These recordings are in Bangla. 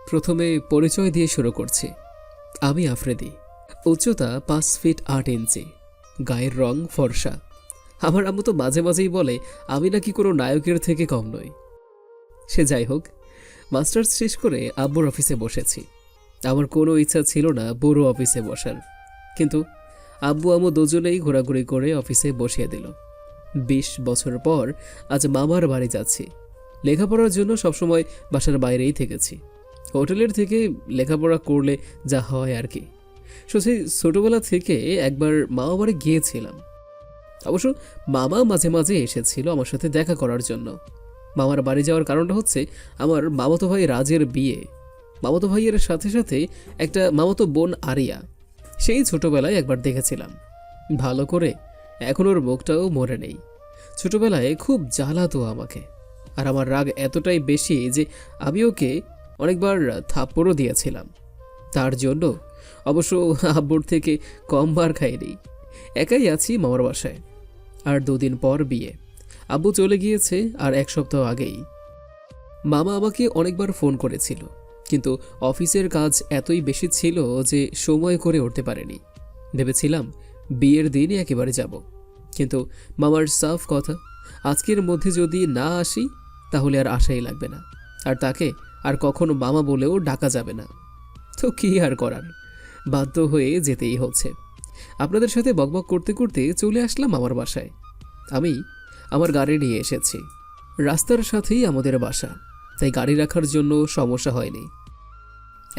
প্রথমে পরিচয় দিয়ে শুরু করছি। আমি আফ্রিদি, উচ্চতা 5 ফিট 8 ইঞ্চি, গায়ের রং ফর্সা। আমার আম্মু তো মাঝে মাঝেই বলে আমি নাকি কোনো নায়কের থেকে কম নই। সে যাই হোক, মাস্টার্স শেষ করে আব্বুর অফিসে বসেছি। আমার কোনো ইচ্ছা ছিল না বড় অফিসে বসার, কিন্তু আব্বু আম্মু দুজনেই ঘোরাঘুরি করে অফিসে বসিয়ে দিল। 20 বছর পর আজ মামার বাড়ি যাচ্ছি। লেখাপড়ার জন্য সবসময় বাসার বাইরেই থেকেছি। হোটেলের থেকে লেখাপড়া করলে যা হয় আর কি। সেই ছোটবেলা থেকে একবার মামা বাড়ি গিয়েছিলাম। অবশ্য মামা মাঝে মাঝে এসেছিল আমার সাথে দেখা করার জন্য। মামার বাড়ি যাওয়ার কারণটা হচ্ছে আমার মামাতো ভাই রাজের বিয়ে। মামাতো ভাইয়ের সাথে সাথে একটা মামাতো বোন আরিয়া। সেই ছোটবেলায় একবার দেখেছিলাম ভালো করে, এখন ওর মুখটাও মরে নেই। ছোটবেলায় খুব জ্বালাতো আমাকে, আর আমার রাগ এতটাই বেশি যে আমি ওকে অনেকবার থাপ্পড়ও দিয়েছিলাম। তার জন্য অবশ্য আব্বুর থেকে কম বার খাইনি। একাই আছি মামার বাসায়। আর 2 দিন পর বিয়ে। আব্বু চলে গিয়েছে আর 1 সপ্তাহ আগেই। মামা আমাকে অনেকবার ফোন করেছিল, কিন্তু অফিসের কাজ এতই বেশি ছিল যে সময় করে উঠতে পারেনি। ভেবেছিলাম বিয়ের দিনই একেবারে যাব, কিন্তু মামার সাফ কথা, আজকের মধ্যে যদি না আসি তাহলে আর আশাই লাগবে না, আর তাকে আর কখনো মামা বলেও ডাকা যাবে না। তো কি আর করার, বাধ্য হয়ে যেতেই হচ্ছে। আপনাদের সাথে বকবক করতে করতে চলে আসলাম আমার বাসায়। আমি আমার গাড়ি নিয়ে এসেছি। রাস্তার সাথেই আমাদের বাসা, তাই গাড়ি রাখার জন্য সমস্যা হয়নি।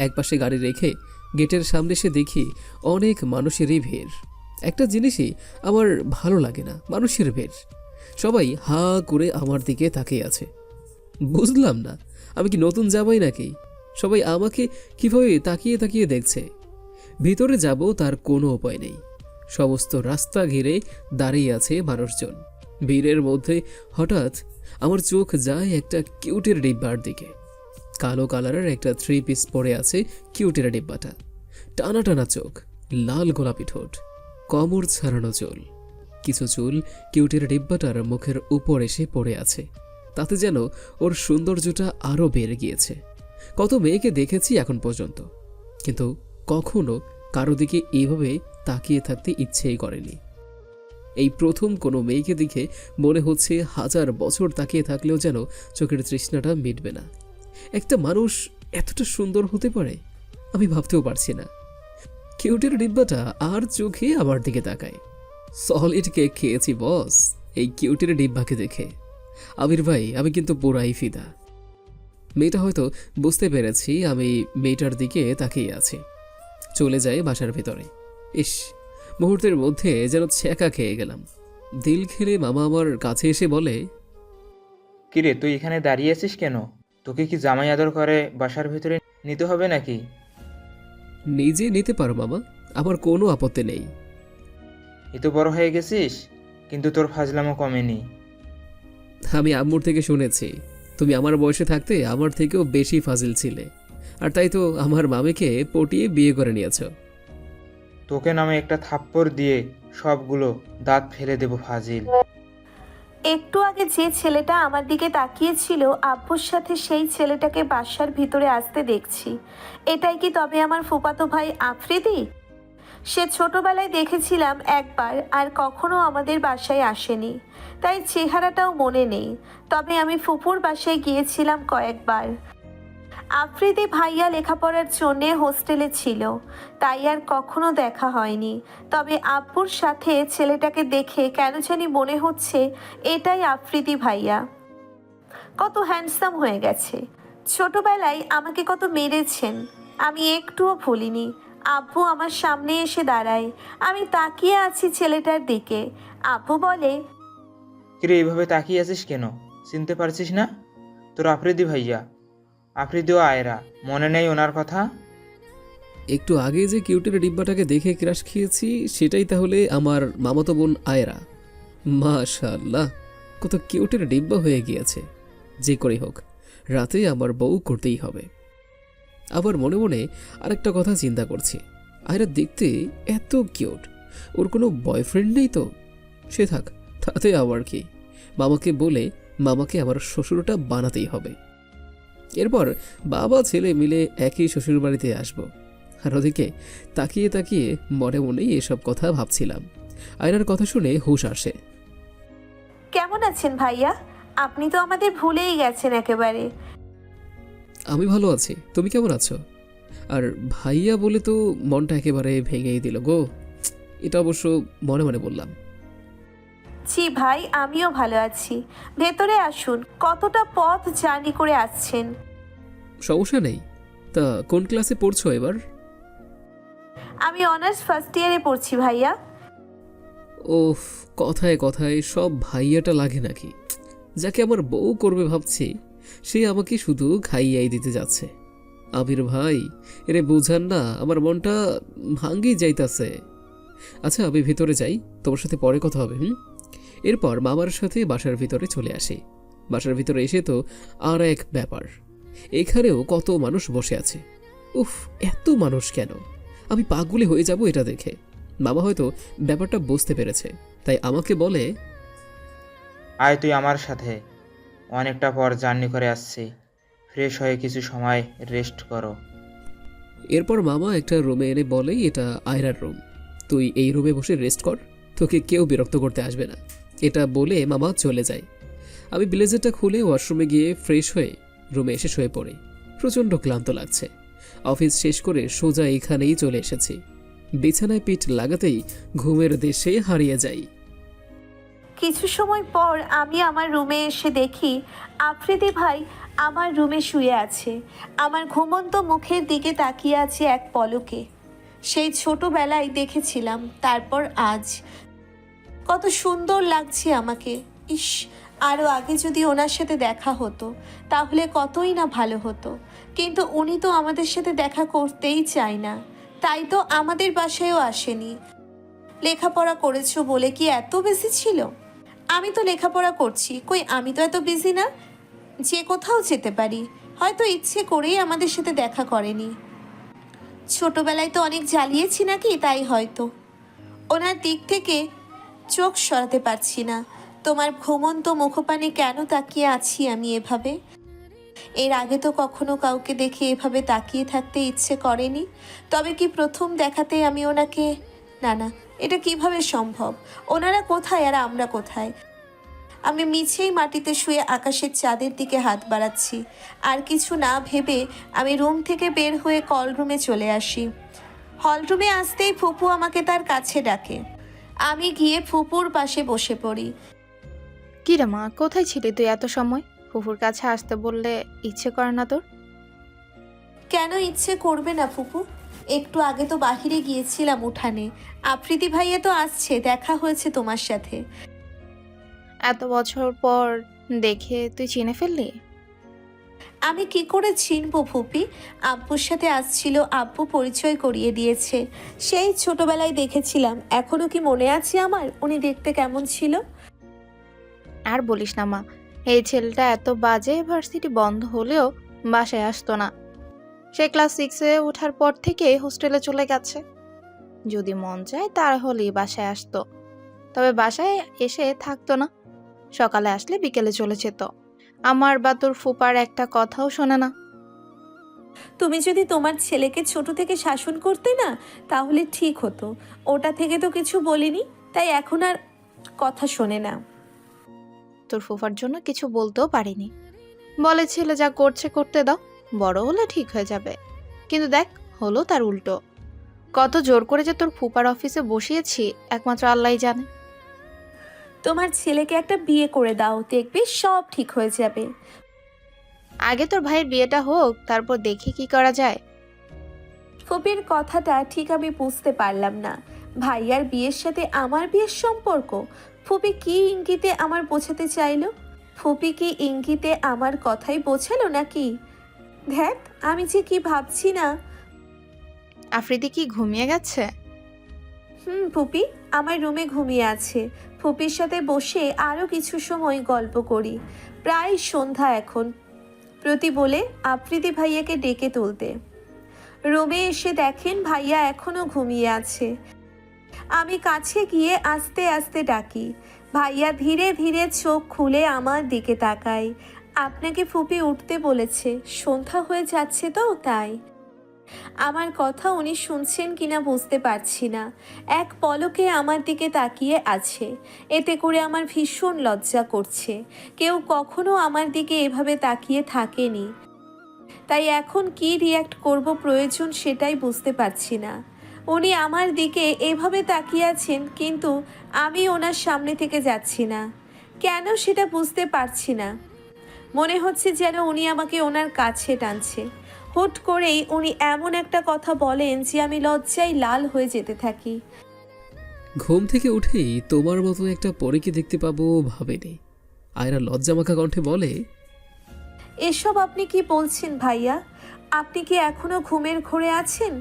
একপাশে গাড়ি রেখে গেটের সামনে এসে দেখি অনেক মানুষেরই ভিড়। একটা জিনিসই আমার ভালো লাগে না, মানুষের ভিড়। সবাই হা করে আমার দিকে তাকিয়ে আছে। বুঝলাম না আমি কি নতুন জামাই নাকি? সবাই আমাকে কিভাবে তাকিয়ে তাকিয়ে দেখছে। ভিতরে যাব তার কোনো উপায় নেই। সমস্ত রাস্তা ঘিরে দাঁড়িয়ে আছে মানুষজন। ভিড়ের মধ্যে হঠাৎ আমার চোখ যায় একটা কিউটের ডিব্বার দিকে। কালো কালারের একটা 3 পিস পরে আছে কিউটের ডিব্বাটা। টানা টানা চোখ, লাল গোলাপি ঠোঁট, কমর ছাড়ানো চুল। কিছু চুল কিউটের ডিব্বাটার মুখের উপর এসে পড়ে আছে। তাতে যেন ওর সৌন্দর্যটা আরও বেড়ে গিয়েছে। কত মেয়েকে দেখেছি এখন পর্যন্ত, কিন্তু কখনো কারো দিকে এইভাবে তাকিয়ে থাকতে ইচ্ছেই করেনি। এই প্রথম কোনো মেয়েকে দেখে মনে হচ্ছে 1000 বছর তাকিয়ে থাকলেও যেন চোখের তৃষ্ণাটা মিটবে না। একটা মানুষ এতটা সুন্দর হতে পারে আমি ভাবতেও পারছি না। কিউটের ডিব্বাটা আর চোখে আমার দিকে তাকায়। সলিড কেক খেয়েছি বস এই কিউটের ডিব্বাকে দেখে। আমির ভাই, আমি কিন্তু পুরাই ফিদা। মেয়েটা হয়তো বুঝতে পেরেছি আমি মেয়েটার দিকে তাকিয়ে আছি। চলে যায় বাসার ভেতরে। ইস, মুহূর্তের মধ্যে যেন ছ্যাঁকা খেয়ে গেলাম। দিল খেলে মামা আমার কাছে এসে বলে, কিরে তুই এখানে দাঁড়িয়ে আছিস কেন? তোকে কি জামাই আদর করে বাসার ভিতরে নিতে হবে নাকি? নিজে নিতে পারো মামা, আমার কোনো আপত্তি নেই। এত বড় হয়ে গেছিস, কিন্তু তোর ফাজলামো কমেনি। আমি আম্মুর থেকে শুনেছি তুমি আমার বয়সে থাকতে আমার থেকেও বেশি ফাজিল ছিলে, আর তাই তো আমার মামিকে পটিয়ে বিয়ে করে নিয়েছ। তোকে নামে একটা থাপ্পড় দিয়ে সবগুলো দাঁত ফেলে দেবো ফাজিল। একটু আগে যে ছেলেটা আমার দিকে তাকিয়েছিল, আব্বুর সাথে সেই ছেলেটাকে বাসার ভিতরে আসতে দেখছি। এটাই কি তবে আমার ফুফাতো ভাই আফ্রিদি? সে ছোটবেলায় দেখেছিলাম একবার, আর কখনো আমাদের বাসায় আসেনি, তাই চেহারাটাও মনে নেই। তবে আমি ফুপুর বাসায় গিয়েছিলাম কয়েকবার। আফ্রিদি ভাইয়া লেখাপড়ার জন্যে হোস্টেলে ছিল, তাই আর কখনো দেখা হয়নি। তবে আব্বুর সাথে ছেলেটাকে দেখে কেন জানি মনে হচ্ছে এটাই আফ্রিদি ভাইয়া। কত হ্যান্ডসাম হয়ে গেছে। ছোটবেলায় আমাকে কত মেরেছেন, আমি একটুও ভুলিনি। আব্বু আমার সামনে এসে দাঁড়ায়, আমি তাকিয়ে আছি ছেলেটার দিকে। আব্বু বলে, কিরে এইভাবে তাকিয়ে আছিস কেন? চিনতে পারছিস না? তোর আফ্রিদি ভাইয়া, আফ্রিদিও আয়রা, মনে নেই ওনার কথা? একটু আগে যে কিউটের ডিব্বাটাকে দেখে ক্রাশ খেয়েছি সেটাই তাহলে আমার মামাতো বোন আয়রা। মাশাআল্লাহ, কত কিউটের ডিব্বা হয়ে গিয়েছে। যে করেই হোক, রাতে আমার বউ করতেই হবে। আবার মনে মনে আরেকটা কথা চিন্তা করছি, আয়রা দেখতে এত কিউট, ওর কোনো বয়ফ্রেন্ড নেই তো? সে থাক, তাতে আবার কি। মামাকে বলে মামাকে আমার শ্বশুরটা বানাতেই হবে। এরপর বাবা ছেলে মিলে একই শ্বশুরবাড়িতে আসবো। আর ওদিকে তাকিয়ে তাকিয়ে মনে মনেই এসব কথা ভাবছিলাম। আয়রার কথা শুনে হুঁশ আসে। কেমন আছেন ভাইয়া? আপনি তো আমাদের ভুলেই গেছেন একেবারে। আমি ভালো আছি, তুমি কেমন আছো? আর ভাইয়া বলে তো মনটা একেবারে ভেঙেই দিল গো। এটা অবশ্য মনে মনে বললাম। জি ভাই, আমিও ভালো আছি। ভেতরে আসুন, কতটা পথ জার্নি করে আসছেন। সমস্যা নেই। তা কোন ক্লাসে পড়ছো এবার? আমি অনার্স ফার্স্ট ইয়ারে পড়ছি ভাইয়া। ওফ, কথায় কথায় সব ভাইয়াটা লাগে নাকি? যাকে আমার বউ করবে ভাবছি, সে আমাকে শুধু খাইয়াই দিতে যাচ্ছে। আবির ভাই, এরে বুঝান না, আমার মনটা ভাঙ্গি যাইতাছে। আচ্ছা আমি ভিতরে যাই, তোমার সাথে পরে কথা হবে। এরপর মামার সাথে বাসার ভিতরে চলে আসি। বাসার ভিতরে এসে তো আর এক ব্যাপার, এখানেও কত মানুষ বসে আছে। উফ, এত মানুষ কেন? আমি পাগলি হয়ে যাব এটা দেখে। মামা হয়তো ব্যাপারটা বুঝতে পেরেছে, তাই আমাকে বলে, আয় তুই আমার সাথে, অনেকটা পর জার্নি করে আসছি, ফ্রেশ হয়ে কিছু সময় রেস্ট করো। এরপর মামা একটা রুমে এনে বলেই এটা আয়রার রুম, তুই এই রুমে বসে রেস্ট কর, তোকে কেউ বিরক্ত করতে আসবে না। এটা বলে মামা চলে যায়। আমি ব্লেজারটা খুলে ওয়াশরুমে গিয়ে ফ্রেশ হয়ে রুমে এসে শুয়ে পড়ি। প্রচণ্ড ক্লান্ত লাগছে। অফিস শেষ করে সোজা এখানেই চলে এসেছি। বিছানায় পিঠ লাগাতেই ঘুমের দেশে হারিয়ে যাই। কিছু সময় পর আমি আমার রুমে এসে দেখি আফ্রিদি ভাই আমার রুমে শুয়ে আছে। আমার ঘুমন্ত মুখের দিকে তাকিয়ে আছে এক পলকে। সেই ছোটবেলায় দেখেছিলাম, তারপর আজ কত সুন্দর লাগছে আমাকে। ইস, আরও আগে যদি ওনার সাথে দেখা হতো তাহলে কতই না ভালো হতো। কিন্তু উনি তো আমাদের সাথে দেখা করতেই চায় না, তাই তো আমাদের বাসায়ও আসেনি। লেখাপড়া করেছো বলে কি এত বেশি ছিল? আমি তো লেখাপড়া করছি, কই আমি তো এত বিজি না যে কোথাও যেতে পারি। হয়তো ইচ্ছে করেই আমাদের সাথে দেখা করেনি। ছোটবেলায় তো অনেক জ্বালিয়েছি নাকি, তাই হয়তো। ওনার দিক থেকে চোখ সরাতে পারছি না। তোমার ঘুমন্ত মুখপানে কেন তাকিয়ে আছি আমি এভাবে? এর আগে তো কখনো কাউকে দেখে এভাবে তাকিয়ে থাকতে ইচ্ছে করেনি। তবে কি প্রথম দেখাতে আমি ওনাকে... না না, এটা কিভাবে সম্ভব? ওনারা কোথায় আর আমরা কোথায়? আমি মিছেই মাটিতে শুয়ে আকাশের চাঁদের দিকে হাত বাড়াচ্ছি। আর কিছু না ভেবে আমি রুম থেকে বের হয়ে কল রুমে চলে আসি। হল রুমে আসতেই ফুপু আমাকে তার কাছে ডাকে। আমি গিয়ে ফুপুর পাশে বসে পড়ি। কি রে মা, কোথায় ছিলি তুই এত সময়? ফুফুর কাছে আসতে বললে ইচ্ছে করে না তোর? কেন ইচ্ছে করবে না ফুপু? একটু আগে তো বাহিরে গিয়েছিলাম উঠানে। আফ্রিদি ভাইয়া তো আসছে, দেখা হয়েছে তোমার সাথে। এত বছর পর দেখে তুই চিনে ফেললি? আমি কি করে চিনবো ফুপি? আব্বুর সাথে আসছিল, আব্বু পরিচয় করিয়ে দিয়েছে। সেই ছোটবেলায় দেখেছিলাম। এখনো কি মনে আছে আমার উনি দেখতে কেমন ছিল? আর বলিস না মা, এই ছেলেটা এত বাজে, ভার্সিটি বন্ধ হলেও বাসায় আসতো না। সে ক্লাস 6-এ ওঠার পর থেকে হোস্টেলে চলে গেছে। যদি মন চায় তাহলেই বাসায় আসতো, তবে বাসায় এসে থাকতো না। সকালে আসলে বিকেলে চলে যেত। আমার বা তোর ফুপার একটা কথাও শোনে না। তুমি যদি তোমার ছেলেকে ছোট থেকে শাসন করতে না, তাহলে ঠিক হতো। ওটা থেকে তো কিছু বলিনি, তাই এখন আর কথা শোনে না। তোর ফুফার জন্য কিছু বলতেও পারিনি। বলে ছেলে যা করছে করতে দাও, বড় হলে ঠিক হয়ে যাবে। কিন্তু দেখ, হলো তার উল্টো। কত জোর করে যে তোর ফুপার অফিসে বসিয়েছি একমাত্র আল্লাহই জানে। তোমার ছেলেকে একটা বিয়ে করে দাও, দেখবে সব ঠিক হয়ে যাবে। আগে তোর ভাইয়ের বিয়েটা হোক, তারপর দেখি কি করা যায়। ফুপির কথাটা ঠিক আমি বুঝতে পারলাম না। ভাইয়ার বিয়ের সাথে আমার বিয়ের সম্পর্ক? ফুপি কি ইঙ্গিতে আমার বোঝাতে চাইলো? ফুপি কি ইঙ্গিতে আমার কথাই বোঝালো নাকি? ধ্যাত, আমি যে কি ভাবছি না। আফ্রিদি কি ঘুমিয়ে গেছে? ফুপি আমার রুমে ঘুমিয়ে আছে। ফুপির সাথে বসে আরও কিছু সময় গল্প করি। প্রায় সন্ধ্যা এখন। প্রতি বলে আফ্রিদি ভাইয়াকে ডেকে তুলতে। রুমে এসে দেখেন ভাইয়া এখনো ঘুমিয়ে আছে। আমি কাছে গিয়ে আস্তে আস্তে ডাকি। ভাইয়া ধীরে ধীরে চোখ খুলে আমার দিকে তাকায়। আপনাকে ফুপি উঠতে বলেছে, সন্ধ্যা হয়ে যাচ্ছে তো তাই। আমার কথা উনি শুনছেন কিনা বুঝতে পারছি না। এক পলকে আমার দিকে তাকিয়ে আছে, এতে করে আমার ভীষণ লজ্জা করছে। কেউ কখনো আমার দিকে এভাবে তাকিয়ে থাকেনি, তাই এখন কি রিয়্যাক্ট করব প্রয়োজন সেটাই বুঝতে পারছি না। উনি আমার দিকে এভাবে তাকিয়ে আছেন, কিন্তু আমি ওনার সামনে থেকে যাচ্ছি না। কেন সেটা বুঝতে পারছি না। মনে হচ্ছে যেন উনি আমাকে ওনার কাছে টানছে। হুট করেই উনি এমন একটা কথা বলেন যে আমি লজ্জায় লাল হয়ে যেতে থাকি। ঘুম থেকে উঠেই তোমার মতো একটা পরীকে দেখতে পাবো ভাবেনি। আয়রা লজ্জামাখা কণ্ঠে বলে, এসব আপনি কি বলছেন ভাইয়া? আপনি কি এখনো ঘুমের ঘোরে আছেন?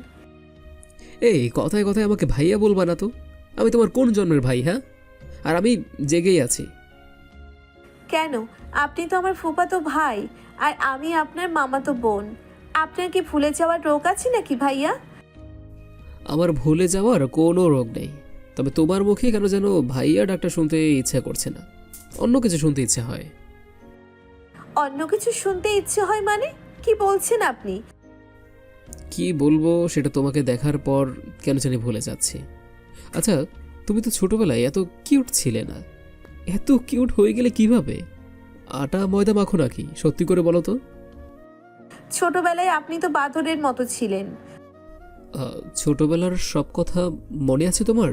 এই কথায় কথায় আমাকে ভাইয়া বলবা না তো। আমি তোমার কোন জন্মের ভাই, হ্যাঁ? আর আমি জেগেই আছি। কেন? আপনি তো আমার ফুফাতো ভাই, আর আমি আপনার মামাতো বোন। আপনার কি ভুলে যাওয়ার রোগ আছে নাকি ভাইয়া? আমার ভুলে যাওয়ার কোনো রোগ নেই, তবে তোমার মুখে কেন যেন ভাইয়া ডাকটা শুনতে ইচ্ছা করছে না, অন্য কিছু শুনতে ইচ্ছে হয়। অন্য কিছু শুনতে ইচ্ছে হয় মানে? কি বলছেন আপনি? কি বলবো সেটা তোমাকে দেখার পর কেন জানি ভুলে যাচ্ছি। আচ্ছা, তুমি তো ছোটবেলায় এত কিউট ছিলে না? এত কিউট হয়ে গেলে কিভাবে? আটা ময়দা মাখো নাকি? সত্যি করে বলো তো। ছোটবেলায় আপনি তো বাদরের মতো ছিলেন। ছোটবেলার সব কথা মনে আছে তোমার?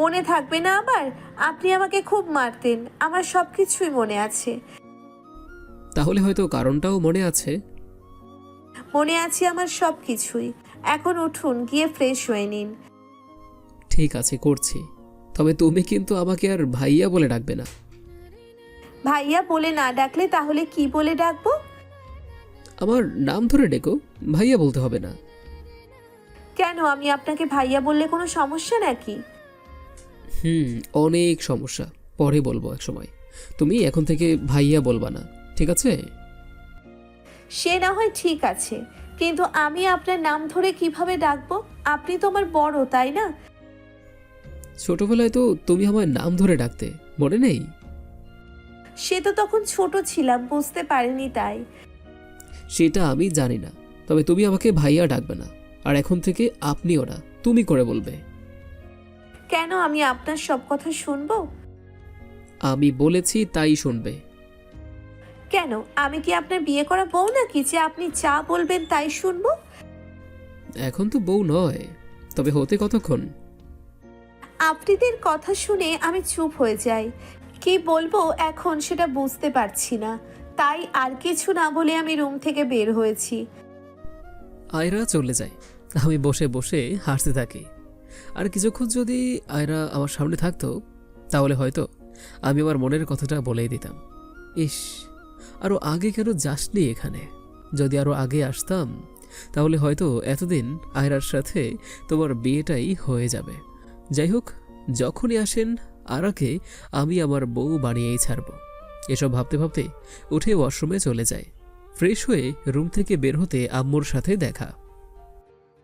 মনে থাকবে না আবার? আপনি আমাকে খুব মারতেন, আমার সব কিছুই মনে আছে। তাহলে হয়তো কারণটাও মনে আছে। মনে আছে আমার সব কিছুই। এখন উঠুন, গিয়ে ফ্রেশ হয়ে নিন। ঠিক আছে, করছি। তবে তুমি কিন্তু আমাকে আর ভাইয়া বলে ডাকবে না। ভাইয়া বলে না ডাকলে তাহলে কি বলে ডাকবো? আমার নাম ধরে ডেকো, ভাইয়া বলতে হবে না। কেন, আমি আপনাকে ভাইয়া বললে কোনো সমস্যা নাকি? অনেক সমস্যা, পরে বলবো এক সময়। তুমি এখন থেকে ভাইয়া বলবা না, ঠিক আছে? সে না হয় ঠিক আছে, কিন্তু আমি আপনার নাম ধরে কিভাবে ডাকবো? আপনি তো আমার বড়, তাই না? ছোটবেলায় তো তুমি আমার নাম ধরে ডাকতে, মনে নেই? সে তো তখন ছোট ছিলাম, বুঝতে পারিনি তাই। সেটা আমি জানি না, তবে তুমি আমাকে ভাইয়া ডাকবে না। আর এখন থেকে আপনিও না, তুমি করে বলবে। কেন, আমি আপনার সব কথা শুনবো? আমি বলেছি তাই শুনবে। কেন, আমি কি আপনার বিয়ে করা বউ নাকি যে আপনি যা বলবেন তাই শুনবো? এখন তো বউ নয়, তবে হতে কতক্ষণ? আপনাদের কথা শুনে আমি চুপ হয়ে যাই। কি বলবো এখন সেটা বুঝতে পারছি না, তাই আর কিছু না বলে আমি রুম থেকে বের হয়েছি। আয়রা চলে যায়, আমি বসে বসে হাসতে থাকি। আর কিছুক্ষণ যদি আয়রা আমার সামনে থাকতো, তাহলে হয়তো আমি আমার মনের কথাটা বলেই দিতাম। ইস, আরও আগে কেন যাসনি এখানে? যদি আরও আগে আসতাম, তাহলে হয়তো এতদিন আয়রার সাথে তোমার বিয়েটাই হয়ে যাবে। যাই হোক, যখনই আসেন আরাকে আমি আমার বউ বানিয়েই ছাড়ব। এসব ভাবতে ভাবতে উঠে ওয়াশরুমে চলে যায়। ফ্রেশ হয়ে রুম থেকে বের হতে আম্মুর সাথে দেখা।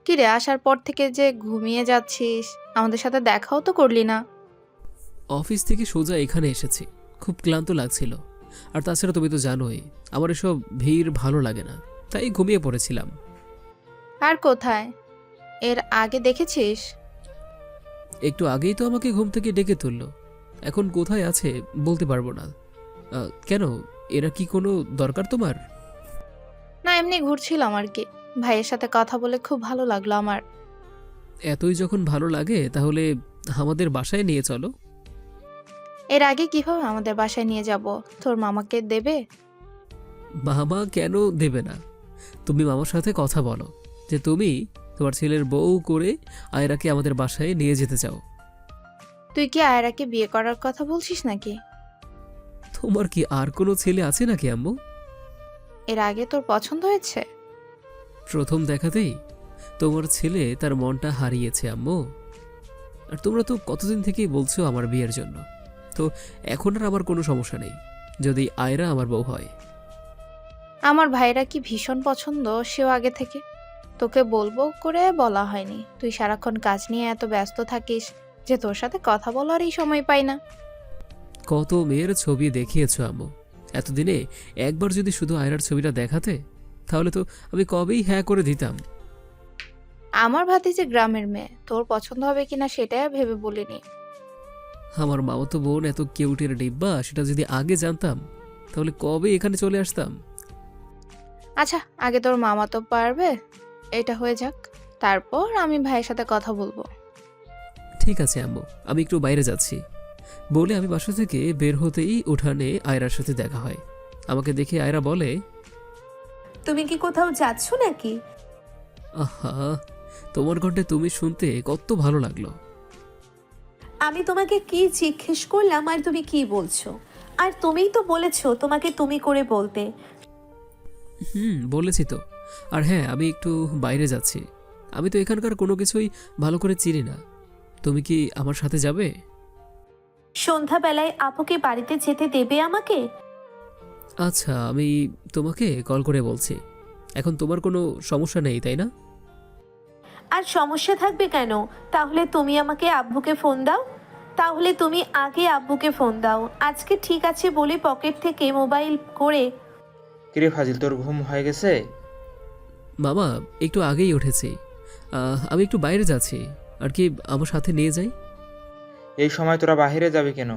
কিরে, আসার পর থেকে যে ঘুমিয়ে যাচ্ছিস, আমাদের সাথে দেখাও তো করলি না। অফিস থেকে সোজা এখানে এসেছি, খুব ক্লান্ত লাগছিল। আর তাছাড়া তুমি তো জানোই আমার এসব ভিড় ভালো লাগে না, তাই ঘুমিয়ে পড়েছিলাম। আর কোথায়? এর আগে দেখেছিস? একটু আগেই তো আমাকে ঘুম থেকে ডেকে তুললো। এখন কোথায় আছে বলতে পারবো না। কেন, এরা কি কোনো দরকার তোমার? না, এমনি ঘুরছিলাম আর কি। ভাইয়ের সাথে কথা বলে খুব ভালো লাগলো আমার। এতই যখন ভালো লাগে তাহলে আমাদের বাসায় নিয়ে চলো। এর আগে কিভাবে আমাদের বাসায় নিয়ে যাব? তোর মামাকে দেবে? মামা কেন দেবে না? তুমি মামার সাথে কথা বলো যে তুমি তোমার ছেলের বউ করে আয়রাকে আমাদের বাসায় নিয়ে যেতে চাও। তুই কি আয়রাকে বিয়ে করার কথা বলছিস নাকি? তোমার কি আর কোনো ছেলে আছে নাকি আম্মু? এর আগে তোর পছন্দ হয়েছে? প্রথম দেখাতেই তোমার ছেলে তার মনটা হারিয়েছে আম্মু। আর তোমরা তো কতদিন থেকেই বলছো আমার বিয়ের জন্য, তো এখন আর আমার কোনো সমস্যা নেই যদি আয়রা আমার বউ হয়। আমার ভাইরা কি ভীষণ পছন্দ, সেও আগে থেকে। তোকে বলবো করে বলা হয়নি। তুই সারাক্ষণ কাজ নিয়ে এত ব্যস্ত থাকিস যে তোর সাথে কথা বলারই সময় পাই না। কত মেয়ের ছবি দেখিয়েছো আম্মু, এতদিনে একবার যদি শুধু আয়রার ছবিটা দেখাতে, তাহলে তো আমি কবেই হ্যাঁ করে দিতাম। আমার ভাতিজি গ্রামের মেয়ে, তোর পছন্দ হবে কিনা সেটাই ভেবে বলিনি। আমার মামাতো বোন এত কিউটের ডিব্বা, সেটা যদি আগে জানতাম তাহলে কবে এখানে চলে আসতাম। আচ্ছা, আগে তোর মামা তো পারবে, এটা হয়ে যাক, তারপর আমি ভাইয়ের সাথে কথা বলবো। ঠিক আছে আম্মু, আমি একটু বাইরে যাচ্ছি বলে আমি বাসা থেকে বের হতেই উঠানে আয়রার সাথে দেখা হয়। আমাকে দেখে আয়রা বলে, তুমি কি কোথাও যাচ্ছ নাকি? আহা, তোমার কণ্ঠে তুমি শুনতে কত ভালো লাগলো। আমি তোমাকে কি জিজ্ঞেস করলাম আর তুমি কি বলছো? আর তুমিই তো বলেছো তোমাকে তুমি করে বলতে। বলেছি তো। আর হ্যাঁ, আমি একটু বাইরে যাচ্ছি। আমি তো এখানকার কোনো কিছুই ভালো করে চিনি না। তুমি কি আমার সাথে যাবে? সন্ধ্যাবেলায় আপুকে বাড়িতে যেতে দেবে আমাকে? আচ্ছা, আমি তোমাকে কল করে বলছি। এখন তোমার কোনো সমস্যা নেই, তাই না? আর সমস্যা থাকবে কেন? তাহলে তুমি আমাকে আব্বুকে ফোন দাও। তাহলে তুমি আগে আব্বুকে ফোন দাও। আজকে ঠিক আছে বলে পকেট থেকে মোবাইল করে। কিরে ফাজিল, তোর ঘুম হয়ে গেছে? মামা, একটু আগেই উঠেছি। আমি একটু বাইরে যাচ্ছি, আর কি আমার সাথে নিয়ে যাই? এই সময় তোরা বাইরে যাবি কেন?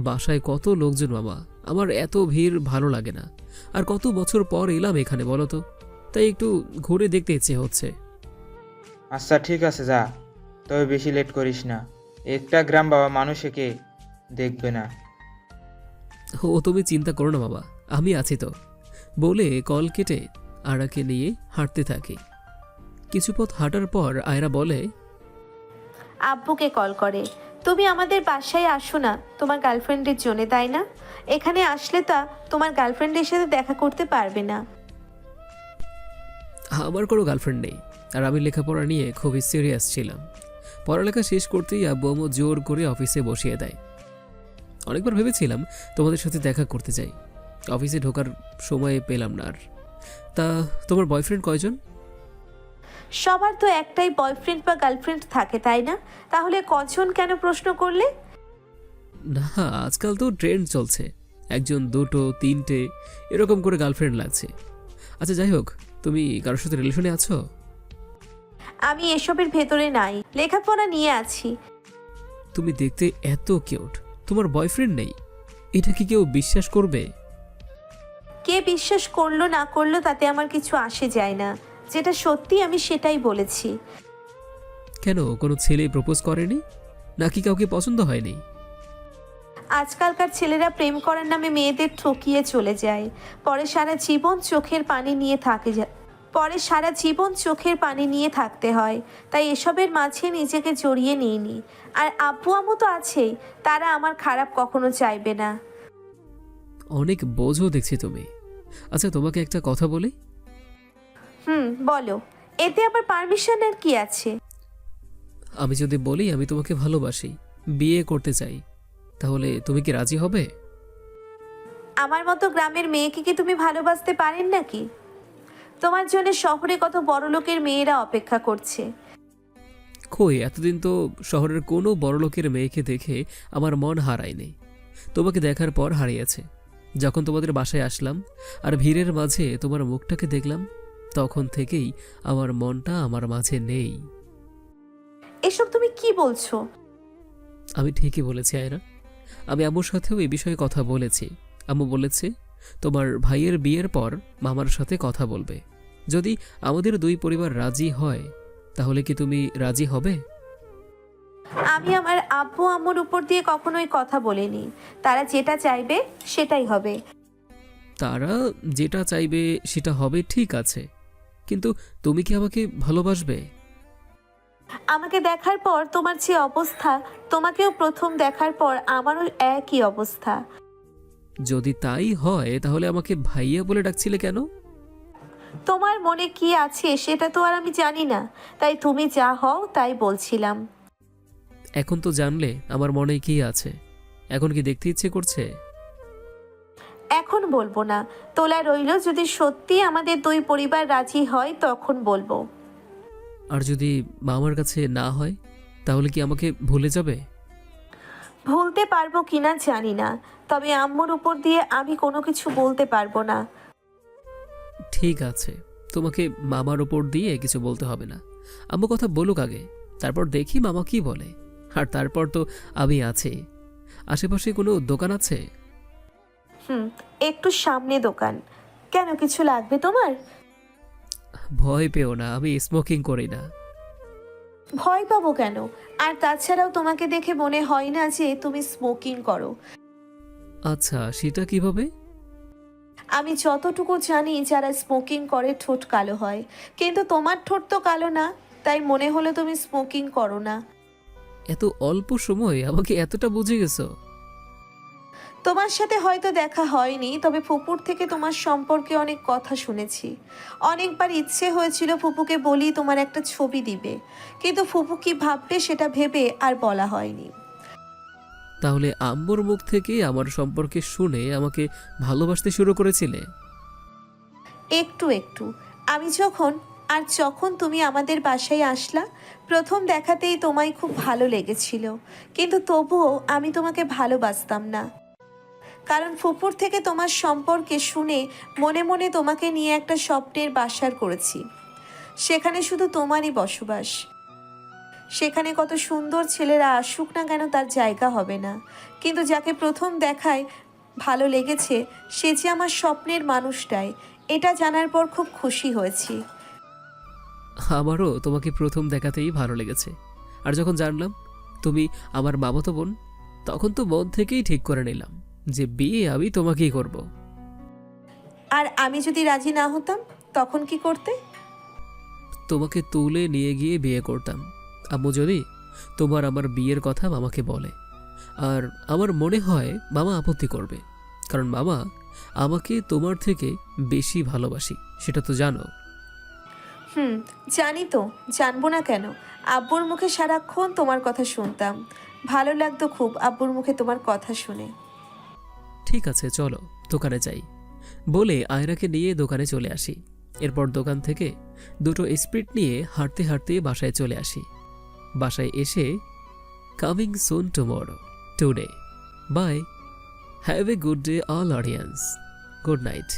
বাসায় কত লোকজন মামা, আমার এত ভিড় ভালো লাগে না। আর কত বছর পর এলাম এখানে বলো তো, তাই একটু ঘুরে দেখতে ইচ্ছে হচ্ছে। আচ্ছা ঠিক আছে, যা, তবে বেশি লেট করিস না। একটা গ্রাম বাবা মানুষ একে দেখবে না। ও তুমি চিন্তা করো না বাবা, আমি আছি তো বলে কল কেটে আয়রাকে নিয়ে হাঁটতে থাকি। কিছু পথ হাঁটার পর আয়রা বলে, আব্বুকে কল করে, তুমি আমাদের বাসায় আসো না তোমার গার্লফ্রেন্ডের জন্য, তাই না? এখানে আসলে তা তোমার গার্লফ্রেন্ডের সাথে দেখা করতে পারবে না। আমার কোনো গার্লফ্রেন্ড নেই, আর আমি লেখাপড়া নিয়ে খুবই সিরিয়াস ছিলাম। পড়ালেখা শেষ করতেই আব্বু আম্মু জোর করে অফিসে বসিয়ে দেয়। অনেকবার ভেবেছিলাম তোমাদের সাথে দেখা করতে যাই, অফিসে ঢোকার সময় পেলাম না আর। তা তোমার বয়ফ্রেন্ড কয়জন? সবার তো একটাই বয়ফ্রেন্ড বা গার্লফ্রেন্ড থাকে, তাই না? তাহলে কজন কেন প্রশ্ন করলে? না, আজকাল তো ট্রেন্ড চলছে, একজন, দুটো, তিনটে এরকম করে গার্লফ্রেন্ড লাগছে। আচ্ছা যাই হোক, তুমি কারোর সাথে রিলেশনে আছো? আমি এসবের ভেতরে নাই, লেখাপড়া নিয়ে আছি। তুমি দেখতে এত কিউট, তোমার বয়ফ্রেন্ড নেই, এটা কি কেউ বিশ্বাস করবে? কে বিশ্বাস করলো না করলো তাতে আমার কিছু আসে যায় না। যেটা সত্যি আমি সেটাই বলেছি। কেন, কোনো ছেলে প্রপোজ করেনি, নাকি কাউকে পছন্দ হয়নি? আজকালকার ছেলেরা প্রেম করার নামে মেয়েদের ঠকিয়ে চলে যায়, পরে সারা জীবন চোখের পানি নিয়ে থাকতে হয়। তাই এসবের মাঝে নিজেকে জড়িয়ে নিইনি। আর আব্বু আম্মু তো আছেই, তারা আমার খারাপ কখনো চাইবে না। অনেক বোঝো দেখছি তুমি। আচ্ছা তোমাকে একটা কথা বলি। বলো। এতে আবার পারমিশনের কি আছে? আমি যদি বলি আমি তোমাকে ভালোবাসি, বিয়ে করতে চাই, তাহলে তুমি কি রাজি হবে? আমার মতো গ্রামের মেয়েকে কি তুমি ভালোবাসতে পারেন নাকি? তোমার জন্য শহরে কত বড় লোকের মেয়েরা অপেক্ষা করছে। কই, এতদিন তো শহরের কোনো বড়লোকের মেয়েকে দেখে আমার মন হারায়নি। তোমাকে দেখার পর হারিয়েছে। যখন তোমাদের বাসায় আসলাম আর ভিড়ের মাঝে তোমার মুখটাকে দেখলাম, তখন থেকেই আমার মনটা আমার মাঝে নেই। এসব তুমি কি বলছো? আমি ঠিকই বলেছি আয়রা। আমি আম্মুর সাথেও এই বিষয়ে কথা বলেছি। আম্মু বলেছে তোমার ভাইয়ের বিয়ের পর মামার সাথে কথা বলবে। যদি আমাদের দুই পরিবার রাজি হয়, তাহলে কি তুমি রাজি হবে? আমি আমার আব্বু আম্মুর উপর দিয়ে কখনোই কথা বলিনি। তারা যেটা চাইবে সেটাই হবে। তারা যেটা চাইবে সেটা হবে, ঠিক আছে, কিন্তু তুমি কি আমাকে ভালোবাসবে? আমাকে দেখার পর তোমার যে অবস্থা, তোমাকেও প্রথম দেখার পর আমারও একই অবস্থা। যদি তাই হয় তাহলে আমাকে ভাইয়া বলে ডাকছিলে কেন? তোমার মনে কি আছে সেটা তো আর আমি জানি না, তাই তুমি যা হও তাই বলছিলাম। এখন তো জানলে আমার মনে কি আছে। এখন কি দেখতে ইচ্ছে করছে? এখন বলবো না, তোলা রইল। যদি সত্যি আমাদের দুই পরিবার রাজি হয় তখন বলবো। আর যদি মামার কাছে না হয়, তাহলে কি আমাকে ভুলে যাবে? ভুলতে পারবো কিনা জানি না, তবে আম্মুর উপর দিয়ে আমি কোনো কিছু বলতে পারবো না। ঠিক আছে, তোমাকে মামার ওপর দিয়ে কিছু বলতে হবে না। আম্মু কথা বলুক আগে, তারপর দেখি মামা কি বলে। আর তারপর তো আমি আছি। আশেপাশে কোনো দোকান আছে? একটু সামনে দোকান। কেন, কিছু লাগবে তোমার? ভয় পেও না, আমি স্মোকিং করি না। ভয় পাবো কেন? আর তাছাড়াও তোমাকে দেখে মনে হয় না যে তুমি স্মোকিং করো। আচ্ছা, সেটা কিভাবে? আমি যতটুকু জানি যারা স্মোকিং করে ঠোঁট কালো হয়, কিন্তু তোমার ঠোঁট তো কালো না, তাই মনে হলো তুমি স্মোকিং করো না। এত অল্প সময় আমাকে এতটা বুঝে গেছো? তোমার সাথে হয়তো দেখা হয়নি, তবে ফুপুর থেকে তোমার সম্পর্কে অনেক কথা শুনেছি। অনেকবার ইচ্ছে হয়েছিল ফুপুকে বলি তোমার একটা ছবি দিবে, কিন্তু ফুপু কি ভাববে সেটা ভেবে আর বলা হয়নি। তাহলে আম্মুর মুখ থেকে আমার সম্পর্কে শুনে আমাকে ভালোবাসতে শুরু করেছিলে? একটু একটু। আমি যখন তুমি আমাদের বাসায় আসলা, প্রথম দেখাতেই তোমায় খুব ভালো লেগেছিল, কিন্তু তবুও আমি তোমাকে ভালোবাসতাম না। কারণ ফুপুর থেকে তোমার সম্পর্কে শুনে মনে মনে তোমাকে নিয়ে একটা স্বপ্নের বাসার করেছি। সেখানে শুধু তোমারই বসবাস। সেখানে কত সুন্দর ছেলেরা আসুক না কেন তার জায়গা হবে না, কিন্তু যাকে প্রথম দেখায় ভালো লেগেছে সে যে আমার স্বপ্নের মানুষটাই, এটা জানার পর খুব খুশি হয়েছি। আমারও তোমাকে প্রথম দেখাতেই ভালো লেগেছে। আর যখন জানলাম তুমি আমার মামাতো বোন, তখন তো মন থেকেই ঠিক করে নিলাম যে বিয়ে আমি তোমাকেই করব। আর আমি যদি রাজি না হতাম তখন কি করতে? তোমাকে তুলে নিয়ে গিয়ে বিয়ে করতাম। আম্মু যদি তোমার আমার বিয়ের কথা মামাকে বলে, আর আমার মনে হয় মামা আপত্তি করবে, কারণ মামা আমাকে তোমার থেকে বেশি ভালোবাসি, সেটা তো জানো। জানি তো, জানবো না কেন? আব্বুর মুখে সারাক্ষণ তোমার কথা শুনতাম, ভালো লাগতো খুব আব্বুর মুখে তোমার কথা শুনে। ঠিক আছে, চলো দোকানে যাই বলে আয়রাকে নিয়ে দোকানে চলে আসি। এরপর দোকান থেকে দুটো স্প্রিট নিয়ে হাঁটতে হাঁটতে বাসায় চলে আসি। বাসায় এসে coming soon tomorrow, today, bye, have a good day all audience, good night.